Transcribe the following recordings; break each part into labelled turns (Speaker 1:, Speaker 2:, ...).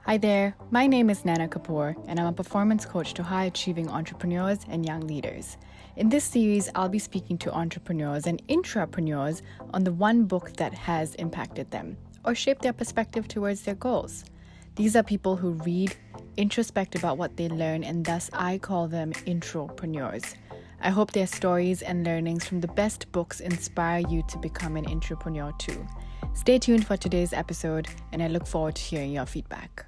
Speaker 1: Hi there, my name is Nana Kapoor, and I'm a performance coach to high achieving entrepreneurs and young leaders. In this series, I'll be speaking to entrepreneurs and intrapreneurs on the one book that has impacted them or shaped their perspective towards their goals. These are people who read, introspect about what they learn, and thus I call them intropreneurs. I hope their stories and learnings from the best books inspire you to become an intrapreneur too. Stay tuned for today's episode, and I look forward to hearing your feedback.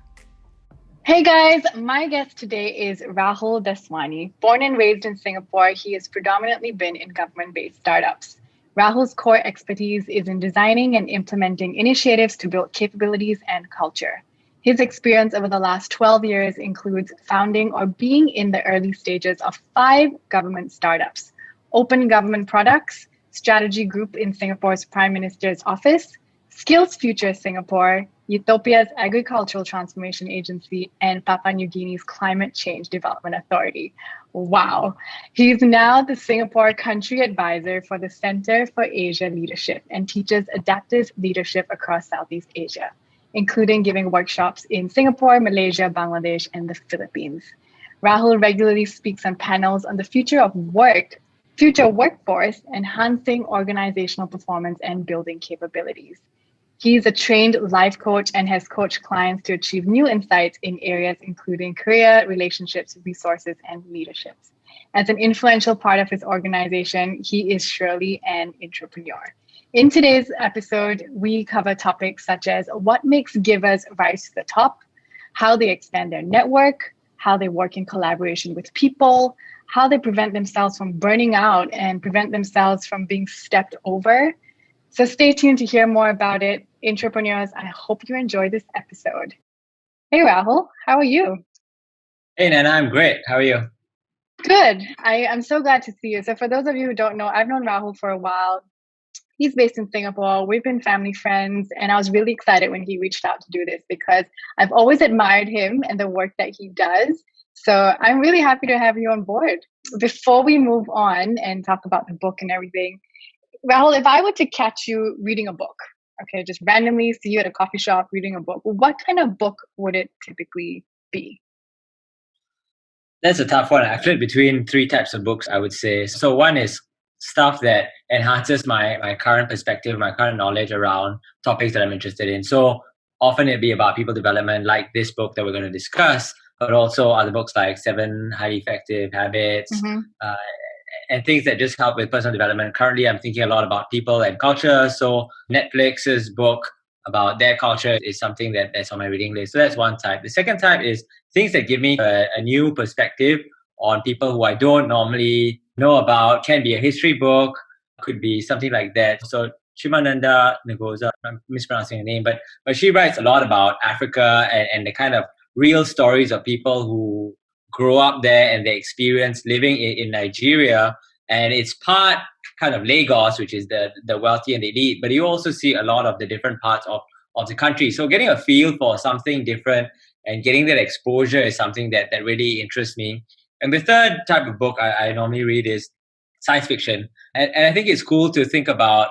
Speaker 1: Hey guys, my guest today is Rahul Daswani. Born and raised in Singapore, he has predominantly been in government-based startups. Rahul's core expertise is in designing and implementing initiatives to build capabilities and culture. His experience over the last 12 years includes founding or being in the early stages of 5 government startups: Open Government Products, Strategy Group in Singapore's Prime Minister's Office, Skills Future Singapore, Utopia's Agricultural Transformation Agency, and Papua New Guinea's Climate Change Development Authority. Wow. He's now the Singapore Country Advisor for the Center for Asia Leadership and teaches adaptive leadership across Southeast Asia, including giving workshops in Singapore, Malaysia, Bangladesh, and the Philippines. Rahul regularly speaks on panels on the future of work, future workforce, enhancing organizational performance, and building capabilities. He's a trained life coach and has coached clients to achieve new insights in areas including career, relationships, resources, and leadership. As an influential part of his organization, he is surely an intrapreneur. In today's episode, we cover topics such as what makes givers rise to the top, how they expand their network, how they work in collaboration with people, how they prevent themselves from burning out and prevent themselves from being stepped over. So stay tuned to hear more about it. Intrapreneurs, I hope you enjoy this episode. Hey, Rahul, how are you?
Speaker 2: Hey, Nana, I'm great. How are you?
Speaker 1: Good. I'm so glad to see you. So for those of you who don't know, I've known Rahul for a while. He's based in Singapore. We've been family friends, and I was really excited when he reached out to do this because I've always admired him and the work that he does. So I'm really happy to have you on board. Before we move on and talk about the book and everything, Rahul, if I were to catch you reading a book, okay, just randomly see you at a coffee shop reading a book, what kind of book would it typically be?
Speaker 2: That's a tough one. I flip between 3 types of books, I would say. So one is stuff that enhances my current perspective, my current knowledge around topics that I'm interested in. So often it'd be about people development, like this book that we're going to discuss, but also other books like 7 Highly Effective Habits, and things that just help with personal development. Currently, I'm thinking a lot about people and culture. So Netflix's book about their culture is something that's on my reading list. So that's one type. The second type is things that give me a new perspective on people who I don't normally know about. Can be a history book, could be something like that. So Chimananda Ngoza, I'm mispronouncing her name, but she writes a lot about Africa and the kind of real stories of people who grow up there and they experience living in Nigeria. And it's part kind of Lagos, which is the wealthy and the elite, but you also see a lot of the different parts of the country. So getting a feel for something different and getting that exposure is something that really interests me. And the third type of book I normally read is science fiction. And I think it's cool to think about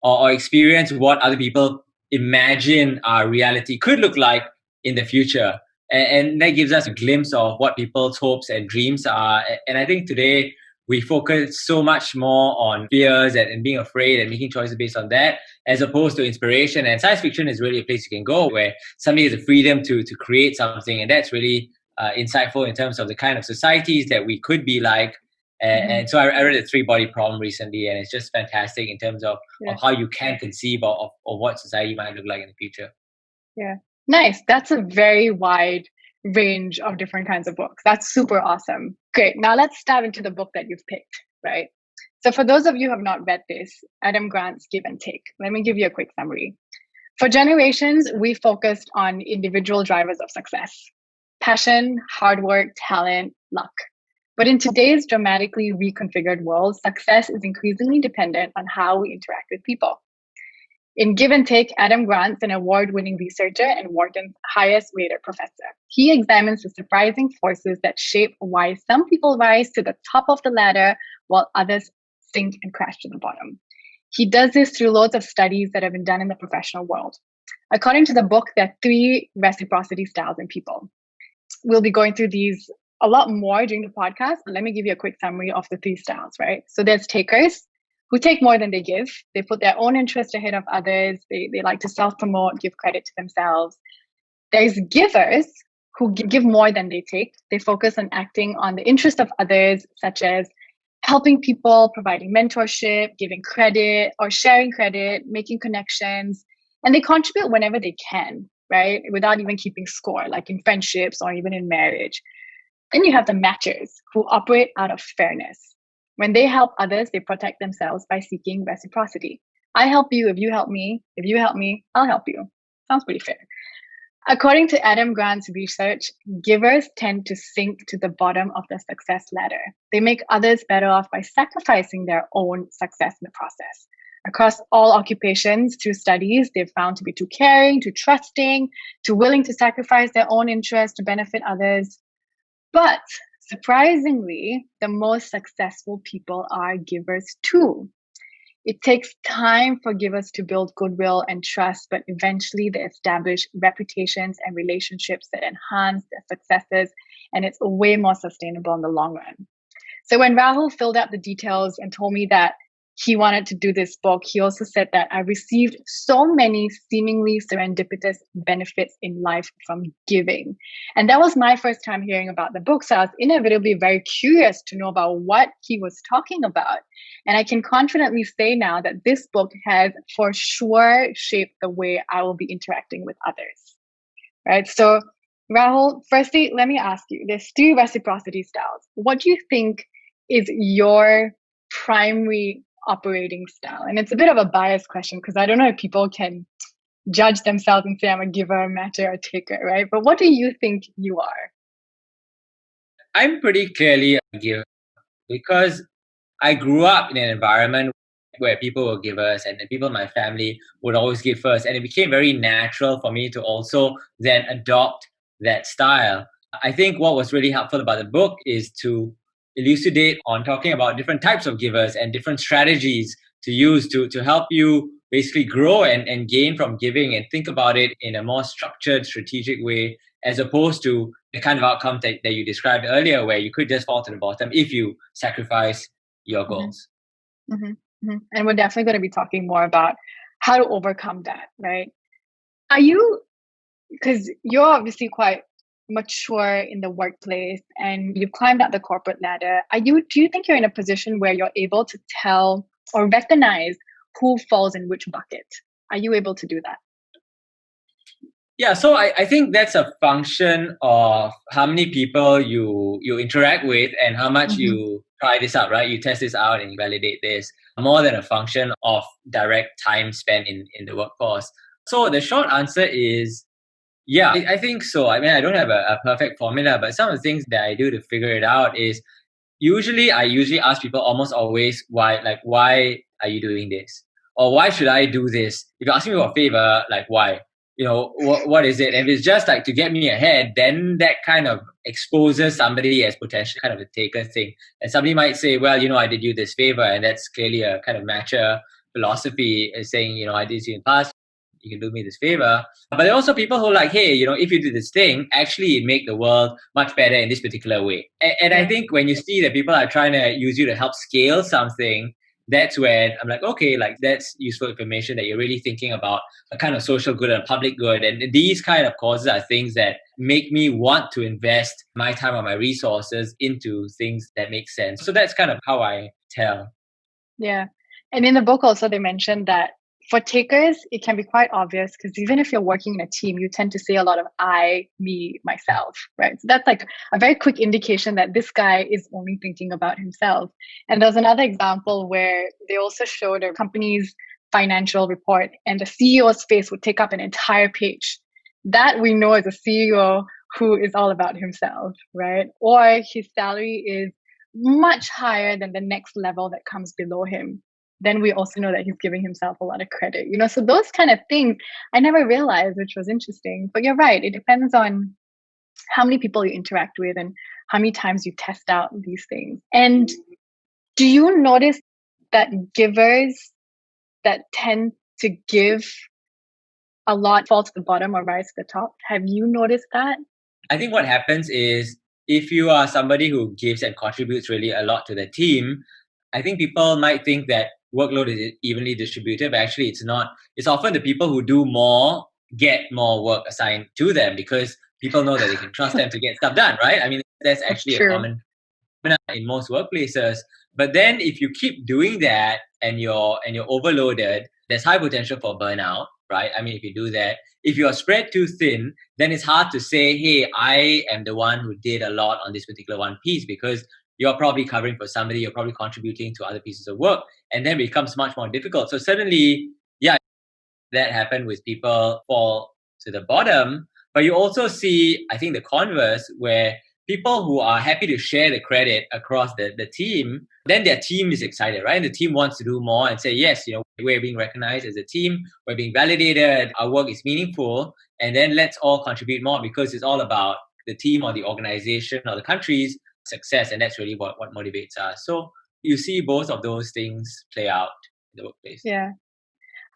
Speaker 2: or experience what other people imagine our reality could look like in the future. And that gives us a glimpse of what people's hopes and dreams are. And I think today we focus so much more on fears and being afraid and making choices based on that, as opposed to inspiration. And science fiction is really a place you can go where somebody has the freedom to create something. And that's really insightful in terms of the kind of societies that we could be like. And so I read the 3-Body Problem recently, and it's just fantastic in terms of how you can conceive of what society might look like in the future.
Speaker 1: Yeah. Nice. That's a very wide range of different kinds of books. That's super awesome. Great. Now let's dive into the book that you've picked, right? So for those of you who have not read this, Adam Grant's Give and Take. Let me give you a quick summary. For generations, we focused on individual drivers of success: passion, hard work, talent, luck. But in today's dramatically reconfigured world, success is increasingly dependent on how we interact with people. In Give and Take, Adam Grant's an award-winning researcher and Wharton's highest-rated professor. He examines the surprising forces that shape why some people rise to the top of the ladder while others sink and crash to the bottom. He does this through loads of studies that have been done in the professional world. According to the book, there are 3 reciprocity styles in people. We'll be going through these a lot more during the podcast, but let me give you a quick summary of the 3 styles, right? So there's takers who take more than they give. They put their own interest ahead of others. They like to self-promote, give credit to themselves. There's givers who give more than they take. They focus on acting on the interest of others, such as helping people, providing mentorship, giving credit or sharing credit, making connections, and they contribute whenever they can, right? Without even keeping score, like in friendships or even in marriage. Then you have the matchers who operate out of fairness. When they help others, they protect themselves by seeking reciprocity. I help you if you help me. If you help me, I'll help you. Sounds pretty fair. According to Adam Grant's research, givers tend to sink to the bottom of the success ladder. They make others better off by sacrificing their own success in the process. Across all occupations, through studies, they've found to be too caring, too trusting, too willing to sacrifice their own interests to benefit others. But surprisingly, the most successful people are givers too. It takes time for givers to build goodwill and trust, but eventually they establish reputations and relationships that enhance their successes, and it's way more sustainable in the long run. So when Rahul filled out the details and told me that he wanted to do this book, he also said that I received so many seemingly serendipitous benefits in life from giving. And that was my first time hearing about the book. So I was inevitably very curious to know about what he was talking about. And I can confidently say now that this book has for sure shaped the way I will be interacting with others. Right? So Rahul, firstly, let me ask you, there's 3 reciprocity styles. What do you think is your primary operating style? And it's a bit of a biased question because I don't know if people can judge themselves and say I'm a giver, a matcher, or a taker, right? But what do you think you are?
Speaker 2: I'm pretty clearly a giver because I grew up in an environment where people were givers and the people in my family would always give first. And it became very natural for me to also then adopt that style. I think what was really helpful about the book is to elucidate on talking about different types of givers and different strategies to use to help you basically grow and gain from giving and think about it in a more structured, strategic way, as opposed to the kind of outcome that you described earlier, where you could just fall to the bottom if you sacrifice your goals.
Speaker 1: Mm-hmm. Mm-hmm. And we're definitely going to be talking more about how to overcome that, right? Are you, because you're obviously quite mature in the workplace and you've climbed up the corporate ladder, do you think you're in a position where you're able to tell or recognize who falls in which bucket? Are you able to do that?
Speaker 2: Yeah, so I think that's a function of how many people you interact with and how much you try this out, right? You test this out and you validate this, more than a function of direct time spent in the workforce. So the short answer is, yeah, I think so. I mean, I don't have a perfect formula, but some of the things that I do to figure it out is I usually ask people almost always why are you doing this? Or why should I do this? If you're asking me for a favor, like why? What is it? And if it's just like to get me ahead, then that kind of exposes somebody as potentially kind of a taker thing. And somebody might say, well, I did you this favor, and that's clearly a kind of matcher philosophy, saying, I did you in the past, you can do me this favor. But there are also people who are like, hey, if you do this thing, actually it make the world much better in this particular way. And I think when you see that people are trying to use you to help scale something, that's when I'm like, okay, like that's useful information that you're really thinking about a kind of social good and public good. And these kind of causes are things that make me want to invest my time or my resources into things that make sense. So that's kind of how I tell.
Speaker 1: Yeah. And in the book also, they mentioned that for takers, it can be quite obvious because even if you're working in a team, you tend to say a lot of I, me, myself, right? So that's like a very quick indication that this guy is only thinking about himself. And there's another example where they also showed a company's financial report and the CEO's face would take up an entire page. That we know as a CEO who is all about himself, right? Or his salary is much higher than the next level that comes below him. Then we also know that he's giving himself a lot of credit, so those kind of things I never realized, which was interesting. But you're right, it depends on how many people you interact with and how many times you test out these things. And do you notice that givers that tend to give a lot fall to the bottom or rise to the top. Have you noticed that?
Speaker 2: I think what happens is if you are somebody who gives and contributes really a lot to the team, I think people might think that workload is evenly distributed, but actually it's not. It's often the people who do more get more work assigned to them because people know that they can trust them to get stuff done, right? I mean, that's actually a common in most workplaces. But then if you keep doing that and you're overloaded, there's high potential for burnout, right? I mean, if you do that, if you're spread too thin, then it's hard to say, hey, I am the one who did a lot on this particular one piece, because you're probably covering for somebody, you're probably contributing to other pieces of work, and then it becomes much more difficult. So suddenly, yeah, that happened with people fall to the bottom. But you also see, I think, the converse, where people who are happy to share the credit across the team, then their team is excited, right? And the team wants to do more and say, yes, we're being recognized as a team, we're being validated, our work is meaningful, and then let's all contribute more, because it's all about the team or the organization or the country's success, and that's really what motivates us. So you see both of those things play out in the workplace.
Speaker 1: Yeah.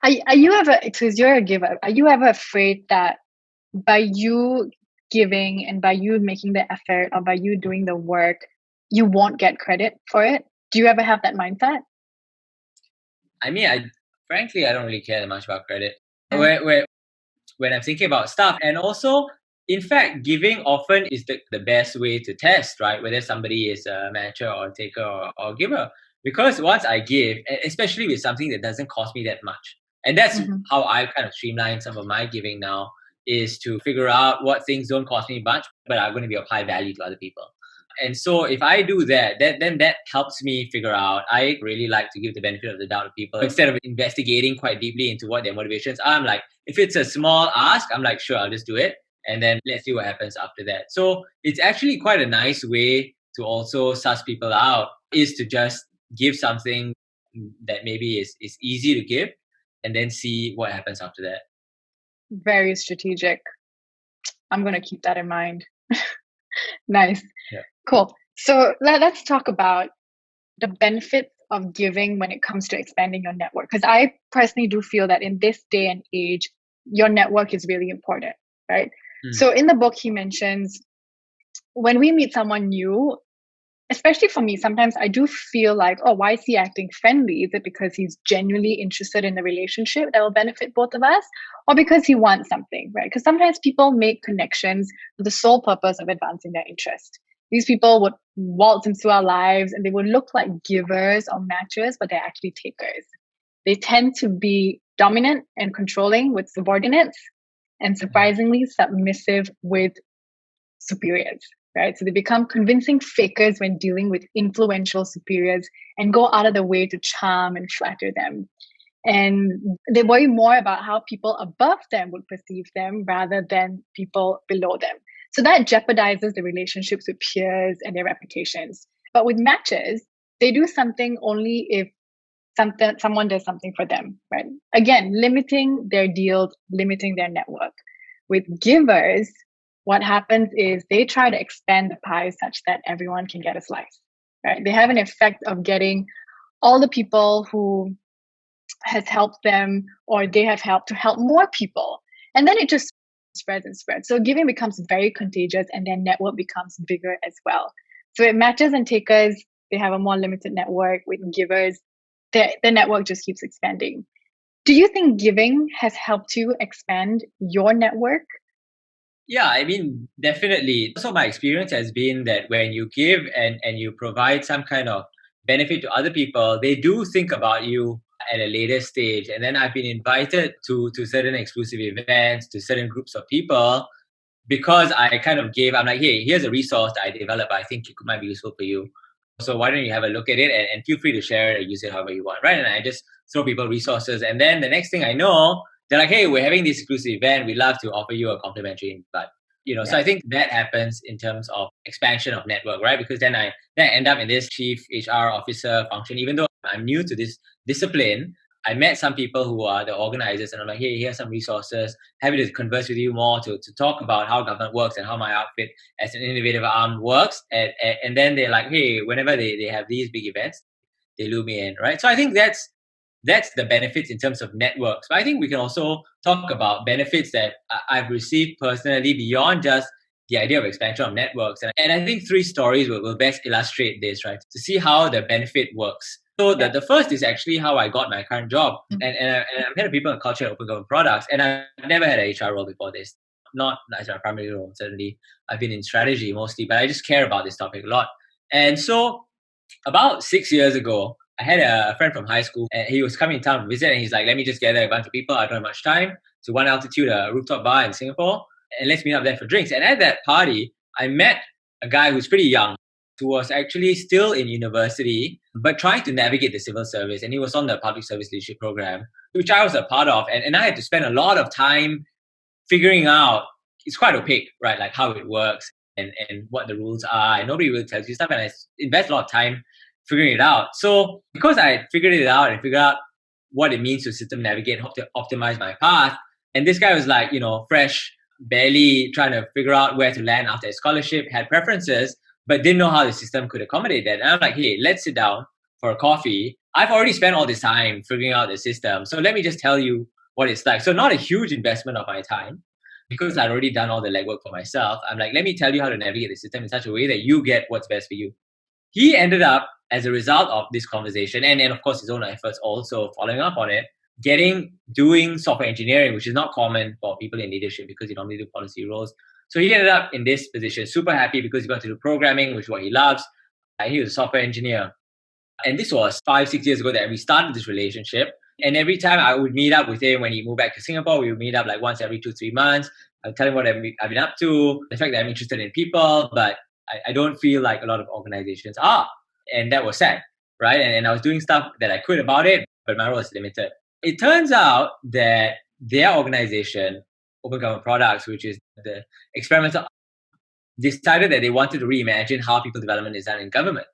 Speaker 1: Are you ever, because you're a giver, are you ever afraid that by you giving and by you making the effort or by you doing the work, you won't get credit for it? Do you ever have that mindset?
Speaker 2: I mean, frankly, I don't really care that much about credit. When I'm thinking about stuff, and also, in fact, giving often is the best way to test, right? Whether somebody is a matcher or a taker or giver. Because once I give, especially with something that doesn't cost me that much, and that's how I kind of streamline some of my giving now, is to figure out what things don't cost me much, but are going to be of high value to other people. And so if I do that, then that helps me figure out. I really like to give the benefit of the doubt to people instead of investigating quite deeply into what their motivations are. I'm like, if it's a small ask, I'm like, sure, I'll just do it. And then let's see what happens after that. So it's actually quite a nice way to also suss people out, is to just give something that maybe is easy to give and then see what happens after that.
Speaker 1: Very strategic. I'm going to keep that in mind. Nice.
Speaker 2: Yeah.
Speaker 1: Cool. So let's talk about the benefits of giving when it comes to expanding your network. Because I personally do feel that in this day and age, your network is really important, right? So in the book, he mentions when we meet someone new, especially for me, sometimes I do feel like, oh, why is he acting friendly? Is it because he's genuinely interested in the relationship that will benefit both of us? Or because he wants something, right? Because sometimes people make connections for the sole purpose of advancing their interest. These people would waltz into our lives and they would look like givers or matchers, but they're actually takers. They tend to be dominant and controlling with subordinates and surprisingly submissive with superiors. Right? So they become convincing fakers when dealing with influential superiors and go out of the way to charm and flatter them. And they worry more about how people above them would perceive them rather than people below them. So that jeopardizes the relationships with peers and their reputations. But with matches, they do something only if someone does something for them, right? Again, limiting their deals, limiting their network. With givers, what happens is they try to expand the pie such that everyone can get a slice, right? They have an effect of getting all the people who has helped them or they have helped to help more people. And then it just spreads and spreads. So giving becomes very contagious and their network becomes bigger as well. So it matches and takers, they have a more limited network. With givers, their network just keeps expanding. Do you think giving has helped you expand your network?
Speaker 2: Yeah, I mean, definitely. So my experience has been that when you give and you provide some kind of benefit to other people, they do think about you at a later stage. And then I've been invited to certain exclusive events, to certain groups of people, because I kind of gave, I'm like, hey, here's a resource that I developed. I think it might be useful for you. So why don't you have a look at it and feel free to share it or use it however you want, right? And I just throw people resources. And then the next thing I know, they're like, hey, we're having this exclusive event. We'd love to offer you a complimentary invite. So I think that happens in terms of expansion of network, right? Because then I end up in this chief HR officer function. Even though I'm new to this discipline, I met some people who are the organizers and I'm like, hey, here's some resources. Happy to converse with you more to talk about how government works and how my outfit as an innovative arm works. And then they're like, hey, whenever they have these big events, they lure me in, right? So I think that's That's the benefits in terms of networks. But I think we can also talk about benefits that I've received personally beyond just the idea of expansion of networks. And I think three stories will best illustrate this, right? To see how the benefit works. So the first is actually how I got my current job. And I'm head of people and culture at open government products. And I've never had an HR role before this. Not as my primary role, certainly. I've been in strategy mostly, but I just care about this topic a lot. And so about 6 years ago, I had a friend from high school, and he was coming in town to visit, and he's like, let me just gather a bunch of people. I don't have much time. To One Altitude, a rooftop bar in Singapore, and let's meet up there for drinks. And at that party, I met a guy who's pretty young, who was actually still in university, but trying to navigate the civil service. And he was on the public service leadership program, which I was a part of. And I had to spend a lot of time figuring out, it's quite opaque, right? Like how it works and what the rules are. And nobody really tells you stuff. And I invest a lot of time figuring it out. So because I figured it out and figured out what it means to system navigate, how to optimize my path. And this guy was like, fresh, barely trying to figure out where to land after a scholarship, had preferences, but didn't know how the system could accommodate that. And I'm like, hey, let's sit down for a coffee. I've already spent all this time figuring out the system. So let me just tell you what it's like. So not a huge investment of my time, because I'd already done all the legwork for myself. I'm like, let me tell you how to navigate the system in such a way that you get what's best for you. He ended up, as a result of this conversation, and of course his own efforts also following up on it, doing software engineering, which is not common for people in leadership because you normally do policy roles. So he ended up in this position, super happy because he got to do programming, which is what he loves. He was a software engineer. And this was 5-6 years ago that we started this relationship. And every time I would meet up with him when he moved back to Singapore, we would meet up like once every 2-3 months. I would tell him what I've been up to, the fact that I'm interested in people, but I don't feel like a lot of organizations are. And that was sad, right? And I was doing stuff that I could about it, but my role is limited. It turns out that their organization, Open Government Products, which is the experimental, decided that they wanted to reimagine how people development is done in government.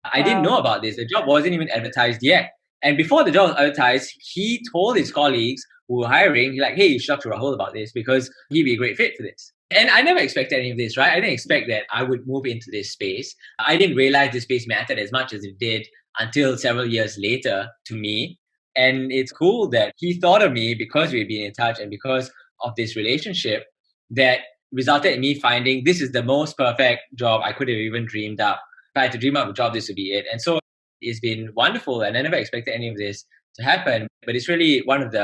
Speaker 2: I didn't know about this. The job wasn't even advertised yet. And before the job was advertised, he told his colleagues who were hiring, he's like, hey, you should talk to Rahul about this because he'd be a great fit for this. And I never expected any of this, right? I didn't expect that I would move into this space. I didn't realize this space mattered as much as it did until several years later to me. And it's cool that he thought of me because we've been in touch and because of this relationship that resulted in me finding this is the most perfect job I could have even dreamed up. If I had to dream up a job, this would be it. And so it's been wonderful. And I never expected any of this to happen. But it's really one of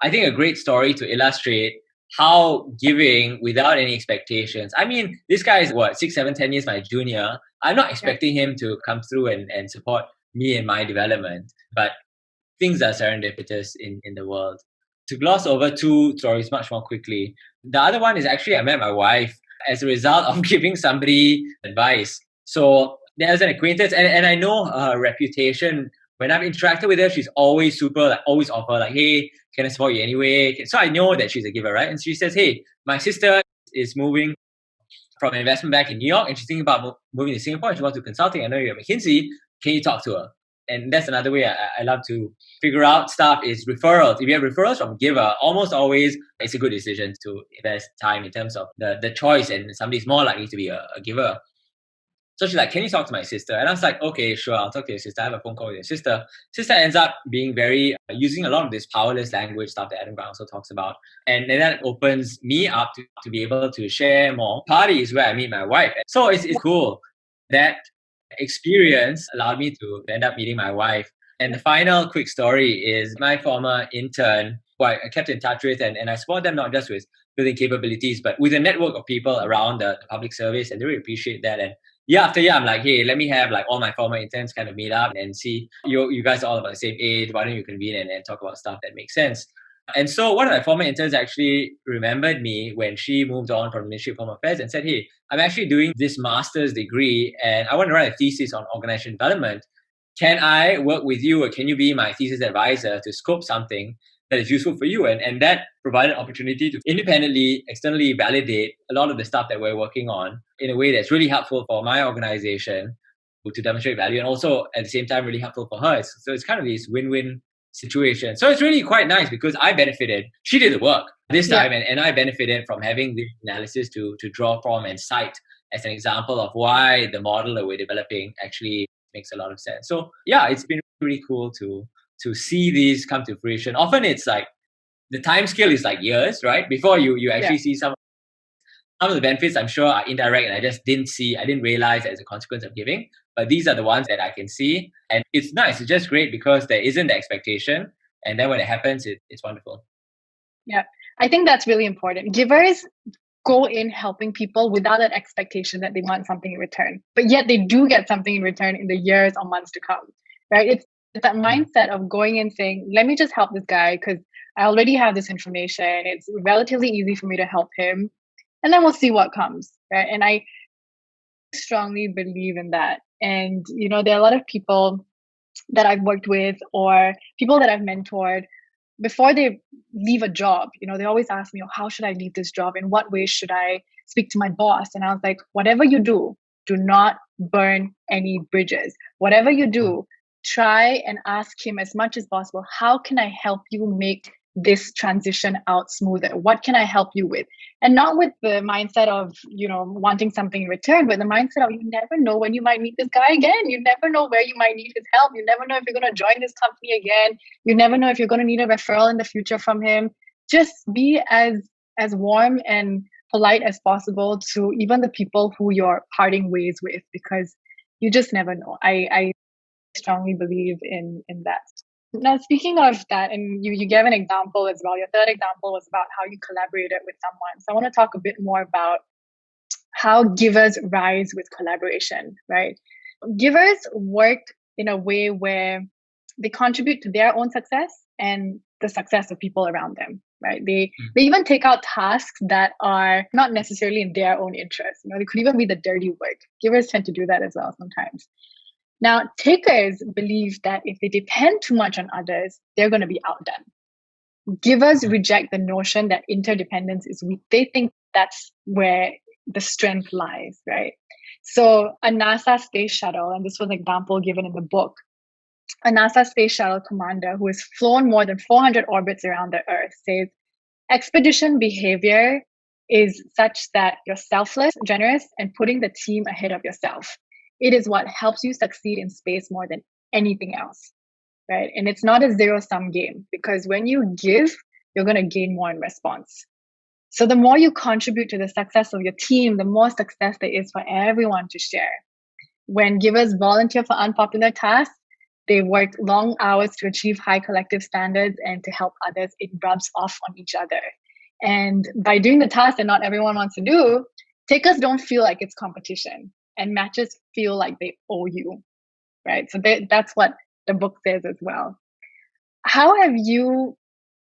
Speaker 2: I think, a great story to illustrate how giving without any expectations. I mean, this guy is 6, 7, 10 years my junior. I'm not expecting him to come through and support me in my development, but things are serendipitous in the world. To gloss over 2 stories much more quickly, the other one is actually I met my wife as a result of giving somebody advice. So there's an acquaintance, and I know her reputation. When I've interacted with her, she's always always offer like, hey, can I support you anyway? So I know that she's a giver, right? And she says, hey, my sister is moving from an investment bank in New York, and she's thinking about moving to Singapore. She wants to do consulting. I know you're at McKinsey. Can you talk to her? And that's another way I love to figure out stuff is referrals. If you have referrals from a giver, almost always it's a good decision to invest time in terms of the choice, and somebody's more likely to be a giver. So she's like, can you talk to my sister? And I was like, okay, sure, I'll talk to your sister. I have a phone call with your sister. Sister ends up being using a lot of this powerless language stuff that Adam Grant also talks about. And then that opens me up to be able to share more. Party is where I meet my wife. So it's cool. That experience allowed me to end up meeting my wife. And the final quick story is my former intern, who I kept in touch with, and I support them not just with building capabilities, but with a network of people around the public service, and they really appreciate that. And year after year, I'm like, hey, let me have like all my former interns kind of meet up and see you guys are all about the same age. Why don't you convene and talk about stuff that makes sense? And so one of my former interns actually remembered me when she moved on from the Ministry of Home Affairs and said, hey, I'm actually doing this master's degree and I want to write a thesis on organizational development. Can I work with you, or can you be my thesis advisor to scope something that is useful for you? And that provided an opportunity to independently, externally validate a lot of the stuff that we're working on in a way that's really helpful for my organization to demonstrate value, and also at the same time really helpful for her. So it's kind of this win-win situation. So it's really quite nice because I benefited. She did the work this time, and I benefited from having this analysis to draw from and cite as an example of why the model that we're developing actually makes a lot of sense. So yeah, it's been really cool to to see these come to fruition. Often it's like the time scale is like years, right? Before you actually see some of the benefits, I'm sure, are indirect and I didn't realize as a consequence of giving. But these are the ones that I can see. And it's nice. It's just great because there isn't the expectation. And then when it happens, it's wonderful.
Speaker 3: Yeah, I think that's really important. Givers go in helping people without an expectation that they want something in return. But yet they do get something in return in the years or months to come, right? It's that mindset of going in saying, let me just help this guy because I already have this information. It's relatively easy for me to help him. And then we'll see what comes, right? And I strongly believe in that. And, there are a lot of people that I've worked with or people that I've mentored before they leave a job. They always ask me, how should I leave this job? In what way should I speak to my boss? And I was like, whatever you do not burn any bridges. Whatever you do, try and ask him as much as possible, how can I help you make this transition out smoother? What can I help you with? And not with the mindset of, wanting something in return, but the mindset of you never know when you might meet this guy again. You never know where you might need his help. You never know if you're going to join this company again. You never know if you're going to need a referral in the future from him. Just be as warm and polite as possible to even the people who you're parting ways with, because you just never know. I strongly believe in that. Now, speaking of that, and you gave an example as well. Your third example was about how you collaborated with someone. So I want to talk a bit more about how givers rise with collaboration, right? Givers work in a way where they contribute to their own success and the success of people around them, right? They even take out tasks that are not necessarily in their own interest. They could even be the dirty work. Givers tend to do that as well sometimes. Now, takers believe that if they depend too much on others, they're going to be outdone. Givers reject the notion that interdependence is weak. They think that's where the strength lies, right? So a NASA space shuttle, and this was an example given in the book, a NASA space shuttle commander who has flown more than 400 orbits around the Earth says, expedition behavior is such that you're selfless, generous, and putting the team ahead of yourself. It is what helps you succeed in space more than anything else, right? And it's not a zero-sum game, because when you give, you're going to gain more in response. So the more you contribute to the success of your team, the more success there is for everyone to share. When givers volunteer for unpopular tasks, they work long hours to achieve high collective standards and to help others. It rubs off on each other. And by doing the tasks that not everyone wants to do, takers don't feel like it's competition. And matches feel like they owe you, right? So that's what the book says as well. How have you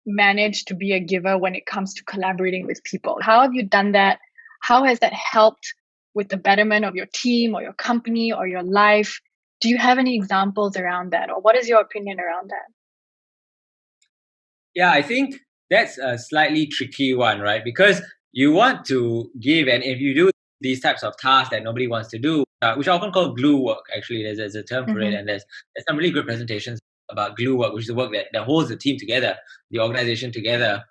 Speaker 3: managed to be a giver when it comes to collaborating with people? How have you done that? How has that helped with the betterment of your team or your company or your life? Do you have any examples around that? Or what is your opinion around that?
Speaker 2: Yeah, I think that's a slightly tricky one, right? Because you want to give, and if you do these types of tasks that nobody wants to do, which are often called glue work, actually, there's a term for it, and there's some really good presentations about glue work, which is the work that holds the team together, the organization together,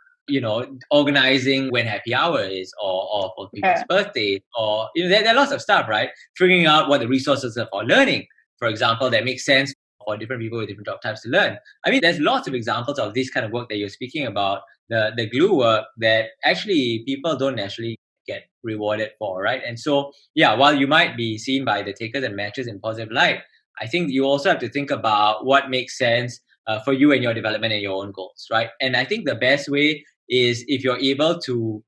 Speaker 2: organizing when happy hour is, or for people's birthdays, or, there are lots of stuff, right? Figuring out what the resources are for learning, for example, that makes sense for different people with different job types to learn. I mean, there's lots of examples of this kind of work that you're speaking about, the glue work that actually people don't naturally get rewarded for, right? And so, yeah, while you might be seen by the takers and matches in positive light, I think you also have to think about what makes sense for you and your development and your own goals, right? And I think the best way is if you're able to,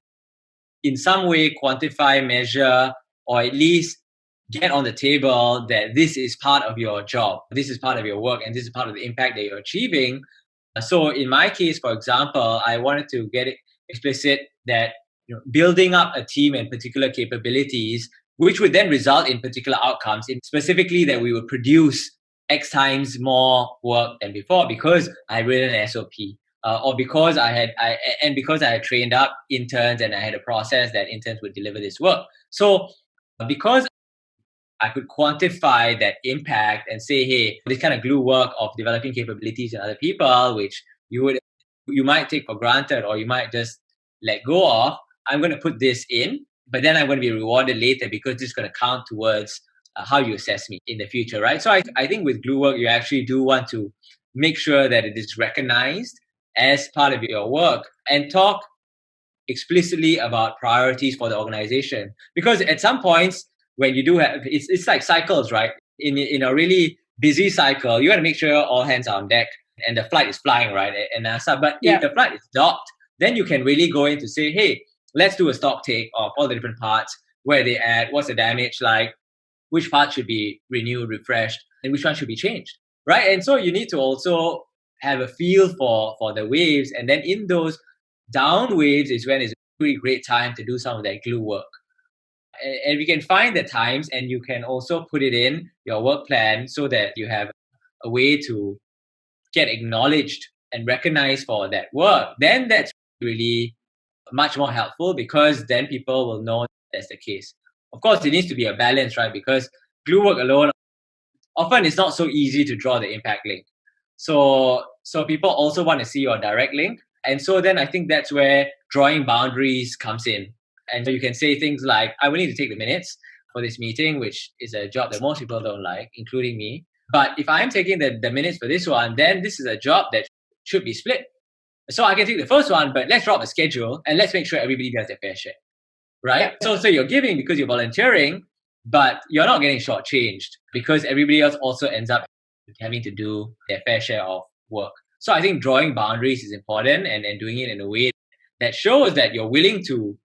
Speaker 2: in some way, quantify, measure, or at least get on the table that this is part of your job, this is part of your work, and this is part of the impact that you're achieving. So in my case, for example, I wanted to get it explicit that building up a team and particular capabilities, which would then result in particular outcomes, in specifically that we would produce X times more work than before because I written an SOP, or because I had trained up interns and I had a process that interns would deliver this work. So because I could quantify that impact and say, hey, this kind of glue work of developing capabilities in other people, which you might take for granted or you might just let go of, I'm going to put this in, but then I'm going to be rewarded later because this is going to count towards how you assess me in the future, right? So I think with glue work, you actually do want to make sure that it is recognized as part of your work, and talk explicitly about priorities for the organization. Because at some points, when you do have, it's like cycles, right? In a really busy cycle, you got to make sure all hands are on deck and the flight is flying, right? And NASA. But if the flight is docked, then you can really go in to say, hey, let's do a stock take of all the different parts, where they at, what's the damage like, which part should be renewed, refreshed, and which one should be changed, right? And so you need to also have a feel for the waves, and then in those down waves is when it's a really great time to do some of that glue work. And we can find the times, and you can also put it in your work plan so that you have a way to get acknowledged and recognized for that work. Then that's really much more helpful, because then people will know that's the case. Of course, there needs to be a balance, right? Because glue work alone, often it's not so easy to draw the impact link. So people also want to see your direct link. And so then I think that's where drawing boundaries comes in. And so you can say things like, I will need to take the minutes for this meeting, which is a job that most people don't like, including me. But if I'm taking the minutes for this one, then this is a job that should be split. So I can take the first one, but let's drop a schedule and let's make sure everybody does their fair share, right? So you're giving because you're volunteering, but you're not getting shortchanged because everybody else also ends up having to do their fair share of work. So I think drawing boundaries is important, and doing it in a way that shows that you're willing to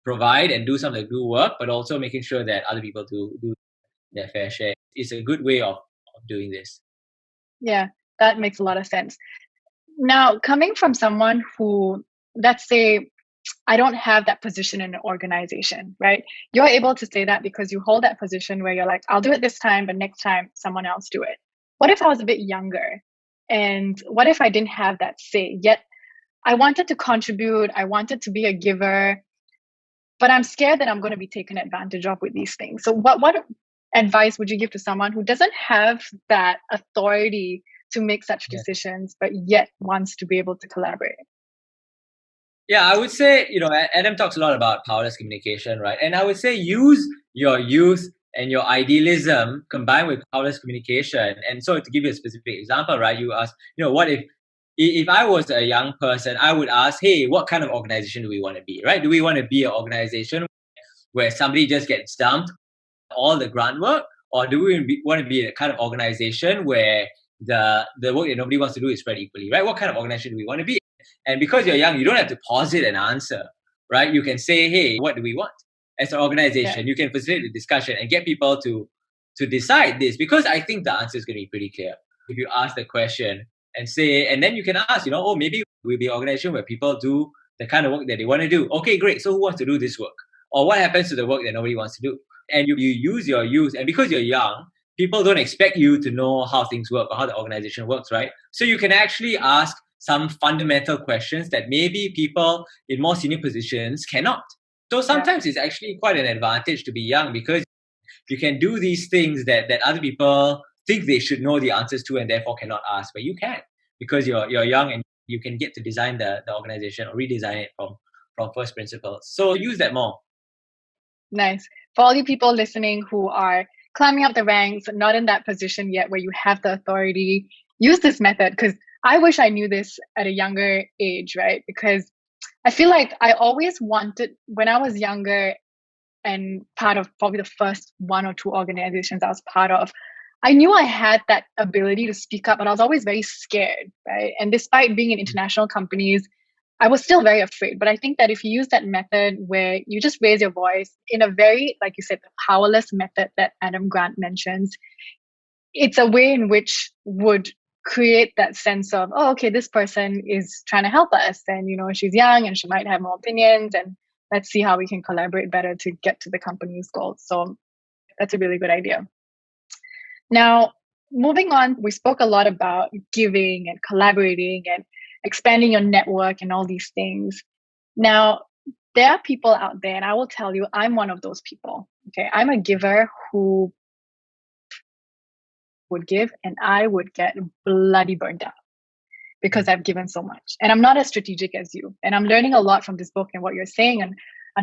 Speaker 2: provide and do some of the glue work, but also making sure that other people do their fair share is a good way of doing this.
Speaker 3: Yeah, that makes a lot of sense. Now, coming from someone who, let's say, I don't have that position in an organization, right? You're able to say that because you hold that position where you're like, I'll do it this time, but next time someone else do it. What if I was a bit younger? And what if I didn't have that say? Yet I wanted to contribute, I wanted to be a giver, but I'm scared that I'm going to be taken advantage of with these things. So what advice would you give to someone who doesn't have that authority to make such decisions, but yet wants to be able to collaborate?
Speaker 2: Yeah, I would say, Adam talks a lot about powerless communication, right? And I would say use your youth and your idealism combined with powerless communication. And so to give you a specific example, right, you ask, what if I was a young person, I would ask, hey, what kind of organization do we want to be, right? Do we want to be an organization where somebody just gets dumped all the grunt work? Or do we want to be a kind of organization where the work that nobody wants to do is spread equally, right? What kind of organization do we want to be? And because you're young, you don't have to posit an answer, right? You can say, hey, what do we want as an organization? Yeah. You can facilitate the discussion and get people to decide this, because I think the answer is going to be pretty clear. If you ask the question and say, and then you can ask, maybe we'll be an organization where people do the kind of work that they want to do. Okay, great. So who wants to do this work? Or what happens to the work that nobody wants to do? And you use your youth, and because you're young, people don't expect you to know how things work or how the organization works, right? So you can actually ask some fundamental questions that maybe people in more senior positions cannot. So sometimes it's actually quite an advantage to be young, because you can do these things that other people think they should know the answers to and therefore cannot ask, but you can, because you're young and you can get to design the organization or redesign it from first principles. So use that more.
Speaker 3: Nice. For all you people listening who are climbing up the ranks, not in that position yet where you have the authority, use this method, because I wish I knew this at a younger age, right? Because I feel like I always wanted, when I was younger and part of probably the first one or two organizations I was part of, I knew I had that ability to speak up, but I was always very scared, right? And despite being in international companies, I was still very afraid. But I think that if you use that method where you just raise your voice in a very, like you said, the powerless method that Adam Grant mentions, it's a way in which would create that sense of, oh, okay, this person is trying to help us, and she's young and she might have more opinions, and let's see how we can collaborate better to get to the company's goals. So that's a really good idea. Now, moving on, we spoke a lot about giving and collaborating and expanding your network and all these things. Now, there are people out there, and I will tell you, I'm one of those people. Okay, I'm a giver who would give, and I would get bloody burnt out because I've given so much. And I'm not as strategic as you. And I'm learning a lot from this book and what you're saying and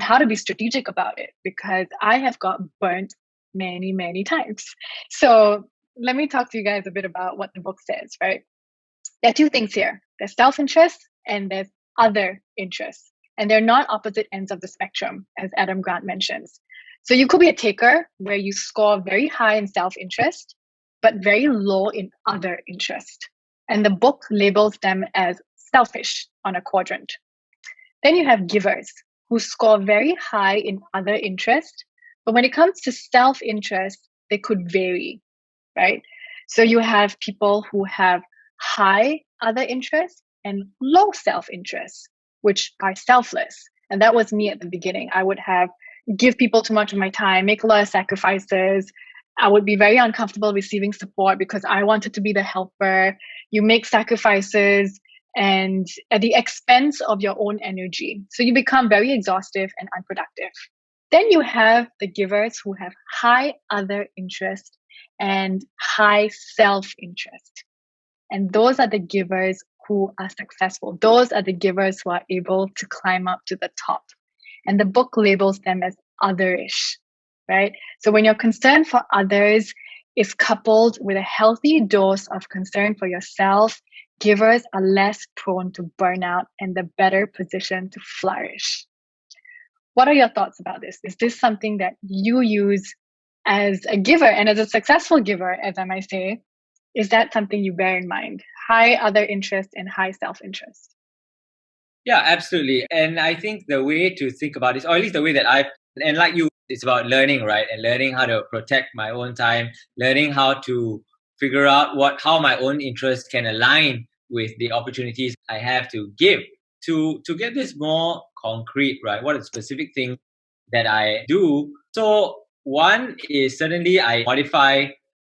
Speaker 3: how to be strategic about it, because I have got burnt many, many times. So let me talk to you guys a bit about what the book says, right? There are two things here. There's self-interest and there's other interests. And they're not opposite ends of the spectrum, as Adam Grant mentions. So you could be a taker where you score very high in self-interest, but very low in other interest. And the book labels them as selfish on a quadrant. Then you have givers who score very high in other interest, but when it comes to self-interest, they could vary, right? So you have people who have high other interest and low self-interest, which are selfless. And that was me at the beginning. I would give people too much of my time, make a lot of sacrifices. I would be very uncomfortable receiving support because I wanted to be the helper. You make sacrifices and at the expense of your own energy. So you become very exhaustive and unproductive. Then you have the givers who have high other interest and high self-interest. And those are the givers who are successful. Those are the givers who are able to climb up to the top. And the book labels them as otherish, right? So when your concern for others is coupled with a healthy dose of concern for yourself, givers are less prone to burnout and the better position to flourish. What are your thoughts about this? Is this something that you use as a giver and as a successful giver, as I might say? Is that something you bear in mind? High other interest and high self-interest.
Speaker 2: Yeah, absolutely. And I think the way to think about this, or at least the way that and like you, it's about learning, right? And learning how to protect my own time, learning how to figure out how my own interests can align with the opportunities I have to give to get this more concrete, right? What are the specific things that I do? So one is certainly I modify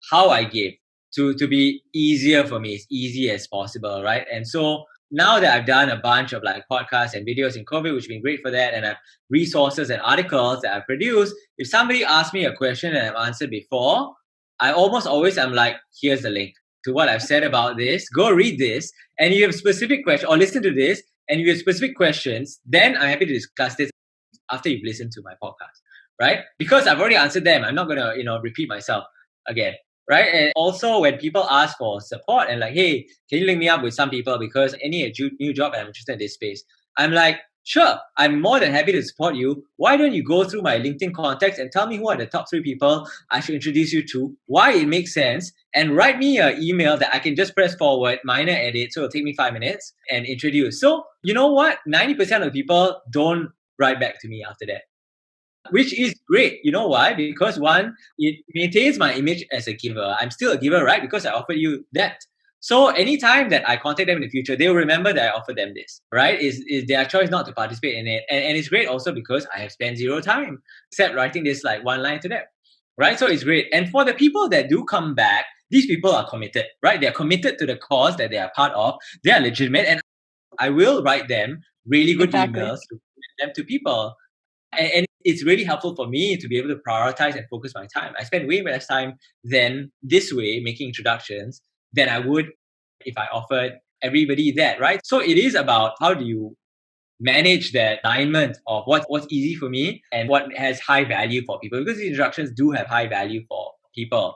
Speaker 2: how I give to be easier for me, as easy as possible, right? And so now that I've done a bunch of like podcasts and videos in COVID, which has been great for that, and resources and articles that I've produced, if somebody asks me a question that I've answered before, I almost always am like, here's the link to what I've said about this. Go read this, and you have specific questions, or listen to this, and you have specific questions, then I'm happy to discuss this after you've listened to my podcast, right? Because I've already answered them. I'm not going to, repeat myself again. Right. And also when people ask for support and like, hey, can you link me up with some people because any new job and I'm interested in this space? I'm like, sure, I'm more than happy to support you. Why don't you go through my LinkedIn contacts and tell me who are the top 3 people I should introduce you to, why it makes sense, and write me an email that I can just press forward, minor edit, so it'll take me 5 minutes and introduce. So you know what? 90% of the people don't write back to me after that. Which is great. You know why? Because one, it maintains my image as a giver. I'm still a giver, right? Because I offered you that. So anytime that I contact them in the future, they will remember that I offered them this, right? Is their choice not to participate in it. And it's great also because I have spent 0 time except writing this like one line to them, right? So it's great. And for the people that do come back, these people are committed, right? They're committed to the cause that they are part of. They are legitimate. And I will write them really good emails to present them to people. And it's really helpful for me to be able to prioritize and focus my time. I spend way less time than this way making introductions than I would if I offered everybody that, right? So it is about how do you manage that alignment of what's easy for me and what has high value for people, because these introductions do have high value for people,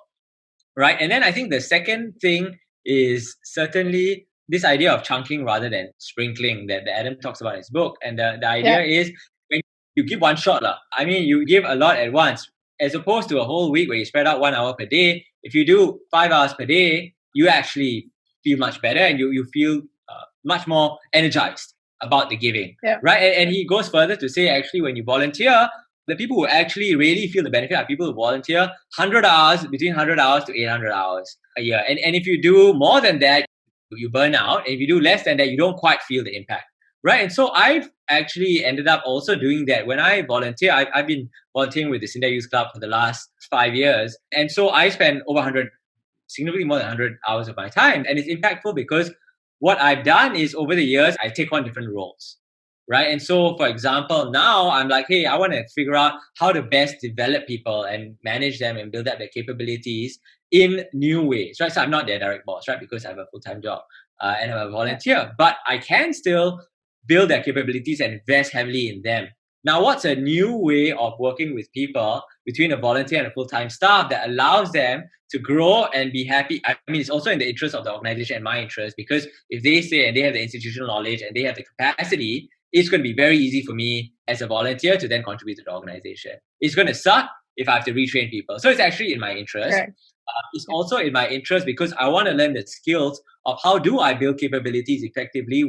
Speaker 2: right? And then I think the second thing is certainly this idea of chunking rather than sprinkling that Adam talks about in his book. And the idea is you give one shot. I mean, you give a lot at once, as opposed to a whole week where you spread out 1 hour per day. If you do 5 hours per day, you actually feel much better and you feel much more energized about the giving, right? And he goes further to say, actually, when you volunteer, the people who actually really feel the benefit are people who volunteer 100 hours, between 100 hours to 800 hours a year. And if you do more than that, you burn out. And if you do less than that, you don't quite feel the impact. Right. And so I've actually ended up also doing that. When I volunteer, I've been volunteering with the Sinda Youth Club for the last 5 years. And so I spend significantly more than 100 hours of my time. And it's impactful because what I've done is over the years, I take on different roles. Right. And so, for example, now I'm like, hey, I want to figure out how to best develop people and manage them and build up their capabilities in new ways. Right. So I'm not their direct boss, right? Because I have a full-time job and I'm a volunteer, but I can still build their capabilities and invest heavily in them, Now, what's a new way of working with people between a volunteer and a full-time staff that allows them to grow and be happy? I mean, it's also in the interest of the organization and my interest, because if they say and they have the institutional knowledge and they have the capacity, it's going to be very easy for me as a volunteer to then contribute to the organization. It's going to suck if I have to retrain people. So it's actually in my interest.
Speaker 3: Right.
Speaker 2: It's also in my interest because I want to learn the skills of how do I build capabilities effectively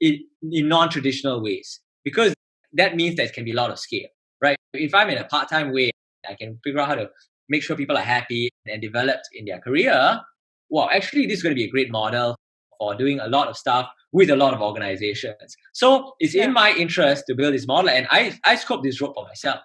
Speaker 2: in non-traditional ways, because that means there can be a lot of scale, right? If I'm in a part-time way, I can figure out how to make sure people are happy and developed in their career. Well, actually, this is going to be a great model for doing a lot of stuff with a lot of organizations. So it's in my interest to build this model, and I scoped this role for myself.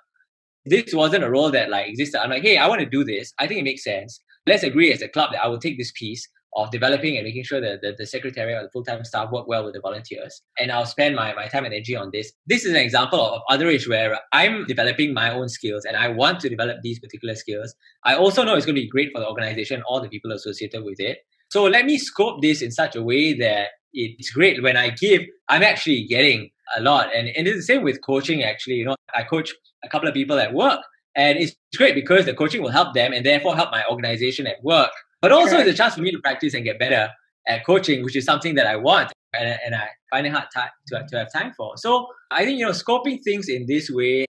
Speaker 2: This wasn't a role that like existed. I'm like, hey, I want to do this. I think it makes sense. Let's agree as a club that I will take this piece of developing and making sure that the secretariat or the full-time staff work well with the volunteers. And I'll spend my time and energy on this. This is an example of otherish where I'm developing my own skills and I want to develop these particular skills. I also know it's going to be great for the organization, all the people associated with it. So let me scope this in such a way that it's great. When I give, I'm actually getting a lot. And it's the same with coaching, actually. I coach a couple of people at work. And it's great because the coaching will help them and therefore help my organization at work. But also it's a chance for me to practice and get better at coaching, which is something that I want and I find it hard to have time for. So I think, scoping things in this way